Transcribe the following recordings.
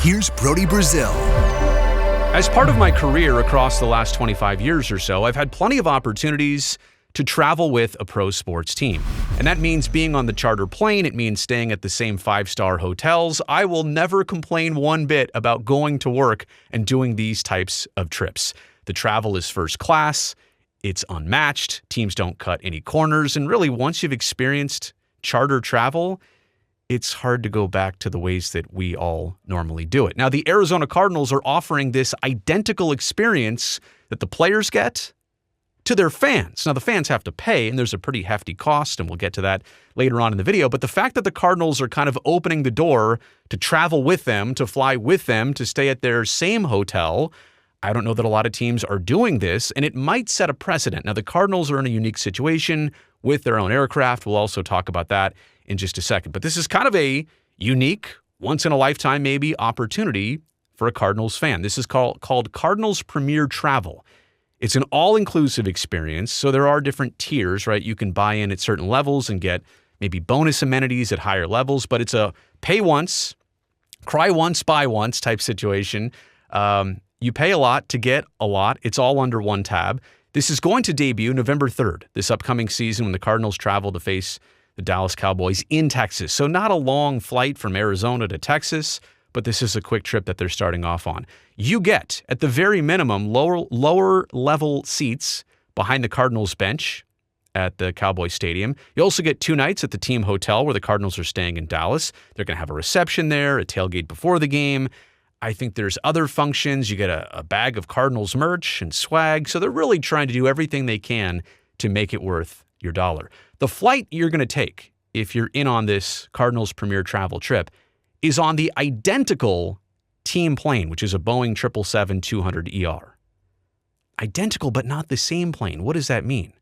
Here's Brody Brazil. As part of my career across the last 25 years or so, I've had plenty of opportunities to travel with a pro sports team. And that means being on the charter plane. It means staying at the same 5-star hotels. I will never complain one bit about going to work and doing these types of trips. The travel is first class. It's unmatched. Teams don't cut any corners. And really, once you've experienced charter travel, it's hard to go back to the ways that we all normally do it. Now, the Arizona Cardinals are offering this identical experience that the players get to their fans. Now, the fans have to pay, and there's a pretty hefty cost, and we'll get to that later on in the video. But the fact that the Cardinals are kind of opening the door to travel with them, to fly with them, to stay at their same hotel, I don't know that a lot of teams are doing this, and it might set a precedent. Now, the Cardinals are in a unique situation with their own aircraft. We'll also talk about that in just a second. But this is kind of a unique, once-in-a-lifetime maybe, opportunity for a Cardinals fan. This is called Cardinals Premier Travel. It's an all-inclusive experience, so there are different tiers, right? You can buy in at certain levels and get maybe bonus amenities at higher levels, but it's a pay once, cry once, buy once type situation. You pay a lot to get a lot. It's all under one tab. This is going to debut November 3rd, this upcoming season when the Cardinals travel to face the Dallas Cowboys in Texas. So not a long flight from Arizona to Texas, but this is a quick trip that they're starting off on. You get, at the very minimum, lower level seats behind the Cardinals bench at the Cowboys Stadium. You also get 2 nights at the team hotel where the Cardinals are staying in Dallas. They're going to have a reception there, a tailgate before the game. I think there's other functions. You get a bag of Cardinals merch and swag. So they're really trying to do everything they can to make it worth your dollar. The flight you're going to take, if you're in on this Cardinals Premier Travel trip, is on the identical team plane, which is a Boeing 777-200ER. Identical, but not the same plane. What does that mean?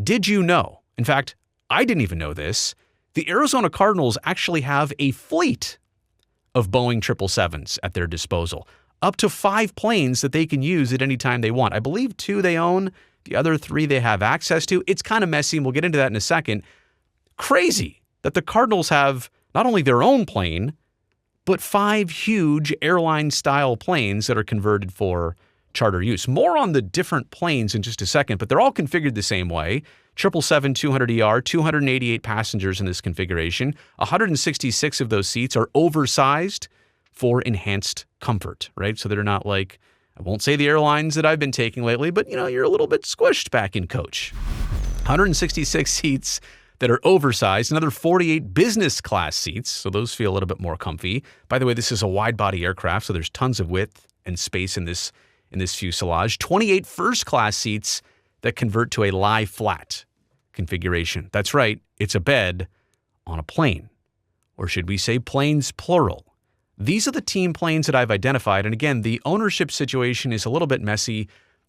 Did you know? In fact, I didn't even know this. The Arizona Cardinals actually have a fleet of Boeing 777s at their disposal. Up to 5 planes that they can use at any time they want. I believe 2 they own. The other 3 they have access to. It's kind of messy, and we'll get into that in a second. Crazy that the Cardinals have not only their own plane, but 5 huge airline-style planes that are converted for charter use. More on the different planes in just a second, but they're all configured the same way. 777-200ER, 288 passengers in this configuration. 166 of those seats are oversized for enhanced comfort, right? So they're not like, I won't say the airlines that I've been taking lately, but you're a little bit squished back in coach. 166 seats that are oversized, another 48 business class seats, so those feel a little bit more comfy. By the way, this is a wide-body aircraft, so there's tons of width and space in this fuselage. 28 first-class seats that convert to a lie-flat configuration. That's right, it's a bed on a plane. Or should we say planes plural? These are the team planes that I've identified, and again, the ownership situation is a little bit messy.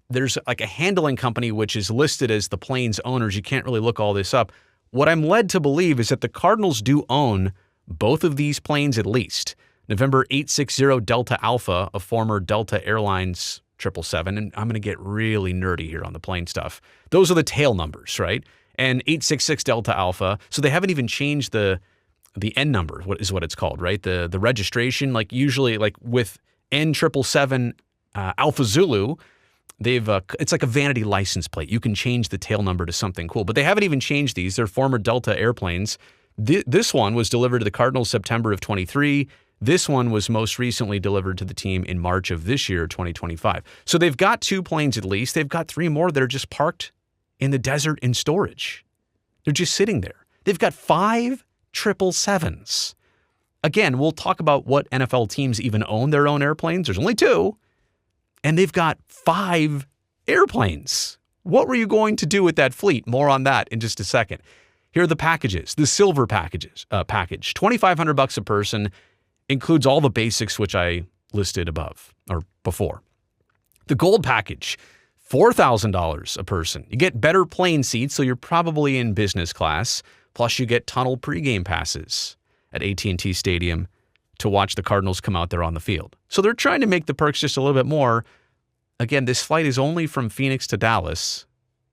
There's like a handling company which is listed as the plane's owners. You can't really look all this up. What I'm led to believe is that the Cardinals do own both of these planes at least. November 860 Delta Alpha, a former Delta Airlines 777, and I'm going to get really nerdy here on the plane stuff. Those are the tail numbers, right? And 866 Delta Alpha, so they haven't even changed the N number, what it's called, right? The registration, like usually like with N777 Alpha Zulu, it's like a vanity license plate. You can change the tail number to something cool, but they haven't even changed these. They're former Delta airplanes. This one was delivered to the Cardinals September of 23. This one was most recently delivered to the team in March of this year, 2025. So they've got 2 planes at least. They've got 3 more that are just parked in the desert in storage. They're just sitting there. They've got 5 777s. Again, we'll talk about what NFL teams even own their own airplanes. There's only 2. And they've got 5 airplanes. What were you going to do with that fleet? More on that in just a second. Here are the packages. The silver package, $2,500 a person, includes all the basics which I listed above or before. The gold package, $4,000 a person. You get better plane seats, so you're probably in business class. Plus, you get tunnel pregame passes at AT&T Stadium to watch the Cardinals come out there on the field. So they're trying to make the perks just a little bit more. Again, this flight is only from Phoenix to Dallas.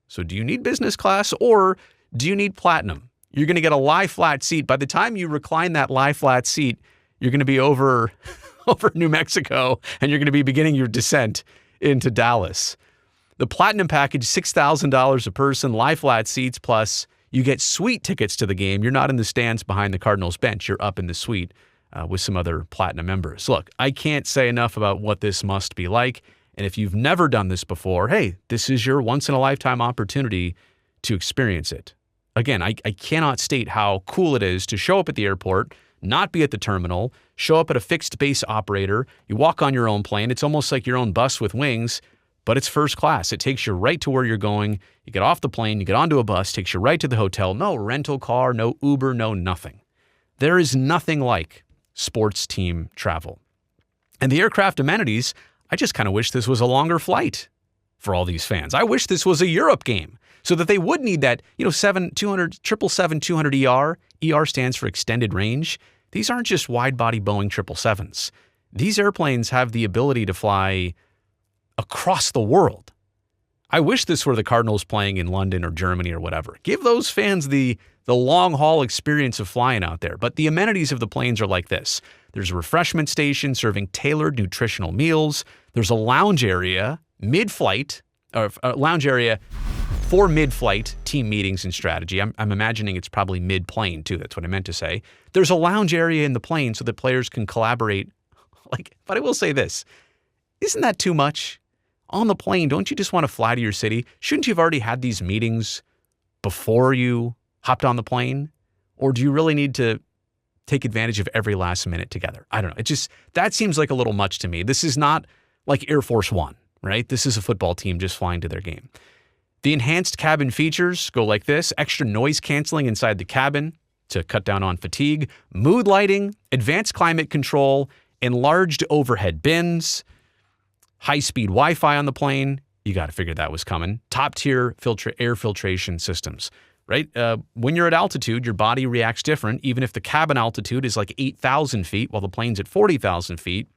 So do you need business class or do you need platinum? You're going to get a lie flat seat. By the time you recline that lie flat seat, you're going to be over over New Mexico, and you're going to be beginning your descent into Dallas. The Platinum package, $6,000 a person, lie flat seats, plus you get suite tickets to the game. You're not in the stands behind the Cardinals bench. You're up in the suite with some other Platinum members. Look, I can't say enough about what this must be like. And if you've never done this before, hey, this is your once-in-a-lifetime opportunity to experience it. Again, I cannot state how cool it is to show up at the airport, not be at the terminal, show up at a fixed base operator. You walk on your own plane. It's almost like your own bus with wings, but it's first class. It takes you right to where you're going. You get off the plane, you get onto a bus, takes you right to the hotel. No rental car, no Uber, no nothing. There is nothing like sports team travel. And the aircraft amenities, I just kind of wish this was a longer flight for all these fans. I wish this was a Europe game so that they would need that, 777-200 ER. ER stands for extended range. These aren't just wide-body Boeing 777s. These airplanes have the ability to fly across the world. I wish this were the Cardinals playing in London or Germany or whatever. Give those fans the long-haul experience of flying out there. But the amenities of the planes are like this. There's a refreshment station serving tailored nutritional meals. There's a lounge area mid-flight, or a lounge area for mid-flight team meetings and strategy. I'm imagining it's probably mid-plane too. That's what I meant to say. There's a lounge area in the plane so that players can collaborate. But I will say this. Isn't that too much? On the plane, don't you just want to fly to your city? Shouldn't you have already had these meetings before you hopped on the plane? Or do you really need to take advantage of every last minute together? I don't know. That seems like a little much to me. This is not like Air Force One, right? This is a football team just flying to their game. The enhanced cabin features go like this: extra noise canceling inside the cabin to cut down on fatigue, mood lighting, advanced climate control, enlarged overhead bins, high-speed Wi-Fi on the plane. You got to figure that was coming. Top-tier air filtration systems, right? When you're at altitude, your body reacts different, even if the cabin altitude is like 8,000 feet while the plane's at 40,000 feet.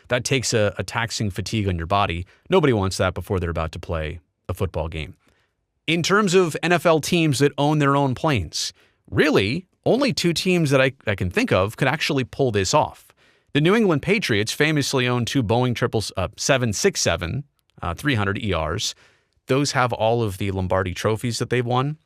That takes a taxing fatigue on your body. Nobody wants that before they're about to play a football game. In terms of NFL teams that own their own planes, really, only two teams that I can think of could actually pull this off. The New England Patriots famously own two Boeing 767 300 ERs. Those have all of the Lombardi trophies that they've won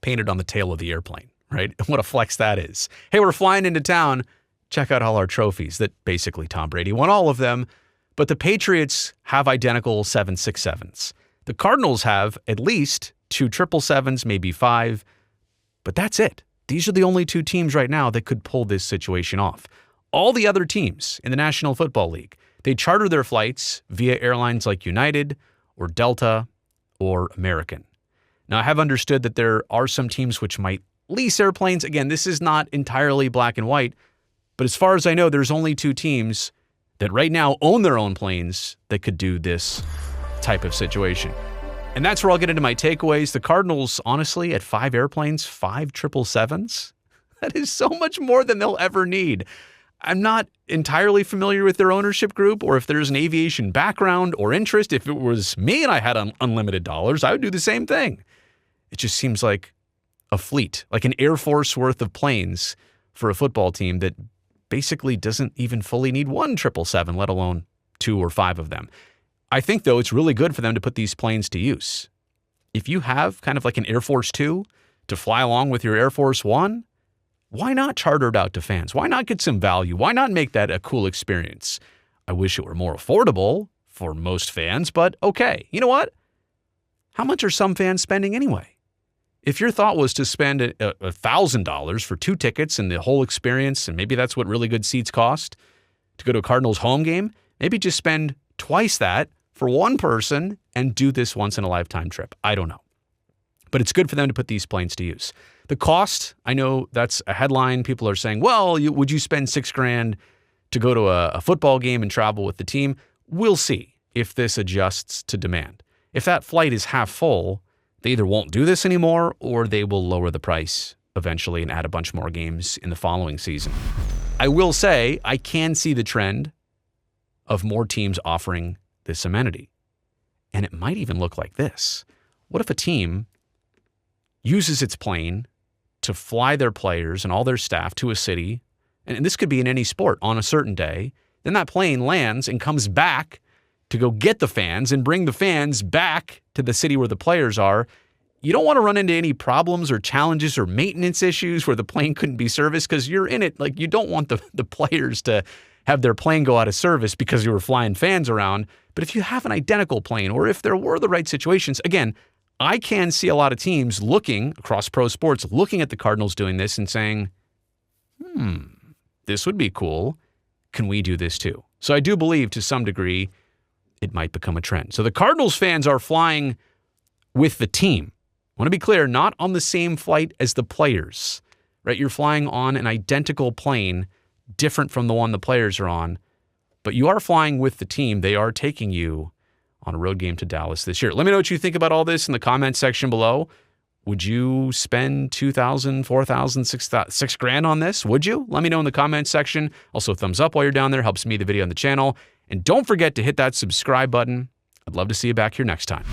painted on the tail of the airplane, right? What a flex that is. Hey, we're flying into town. Check out all our trophies. That basically Tom Brady won all of them. But the Patriots have identical 767s. The Cardinals have at least two 777s, maybe five. But that's it. These are the only two teams right now that could pull this situation off. All the other teams in the National Football League, they charter their flights via airlines like United or Delta or American. Now, I have understood that there are some teams which might lease airplanes. Again, this is not entirely black and white, but as far as I know, there's only two teams that right now own their own planes that could do this type of situation. And that's where I'll get into my takeaways. The Cardinals, honestly, at 5 airplanes, 5 777s, that is so much more than they'll ever need. I'm not entirely familiar with their ownership group or if there's an aviation background or interest. If it was me and I had unlimited dollars, I would do the same thing. It just seems like a fleet, like an Air Force worth of planes for a football team that basically doesn't even fully need one 777, let alone 2 or 5 of them. I think, though, it's really good for them to put these planes to use. If you have kind of like an Air Force 2 to fly along with your Air Force 1, why not charter it out to fans? Why not get some value? Why not make that a cool experience? I wish it were more affordable for most fans, but okay. You know what? How much are some fans spending anyway? If your thought was to spend $1,000 for 2 tickets and the whole experience, and maybe that's what really good seats cost, to go to a Cardinals home game, maybe just spend twice that for one person and do this once-in-a-lifetime trip. I don't know. But it's good for them to put these planes to use. The cost, I know that's a headline. People are saying, well, would you spend $6,000 to go to a football game and travel with the team? We'll see if this adjusts to demand. If that flight is half full, they either won't do this anymore or they will lower the price eventually and add a bunch more games in the following season. I will say I can see the trend of more teams offering this amenity. And it might even look like this. What if a team uses its plane to fly their players and all their staff to a city, and this could be in any sport, on a certain day, Then that plane lands and comes back to go get the fans and bring the fans back to the city where the players are. You don't want to run into any problems or challenges or maintenance issues where the plane couldn't be serviced because you're in it. Like, you don't want the players to have their plane go out of service because you were flying fans around. But if you have an identical plane, or if there were the right situations, again, I can see a lot of teams looking across pro sports, looking at the Cardinals doing this and saying, this would be cool. Can we do this too? So I do believe to some degree it might become a trend. So the Cardinals fans are flying with the team. I want to be clear, not on the same flight as the players, right? You're flying on an identical plane, different from the one the players are on, but you are flying with the team. They are taking you on a road game to Dallas this year. Let me know what you think about all this in the comment section below. Would you spend $2,000, $4,000, $6,000 on this? Would you? Let me know in the comment section. Also, thumbs up while you're down there. Helps me, the video, on the channel. And don't forget to hit that subscribe button. I'd love to see you back here next time.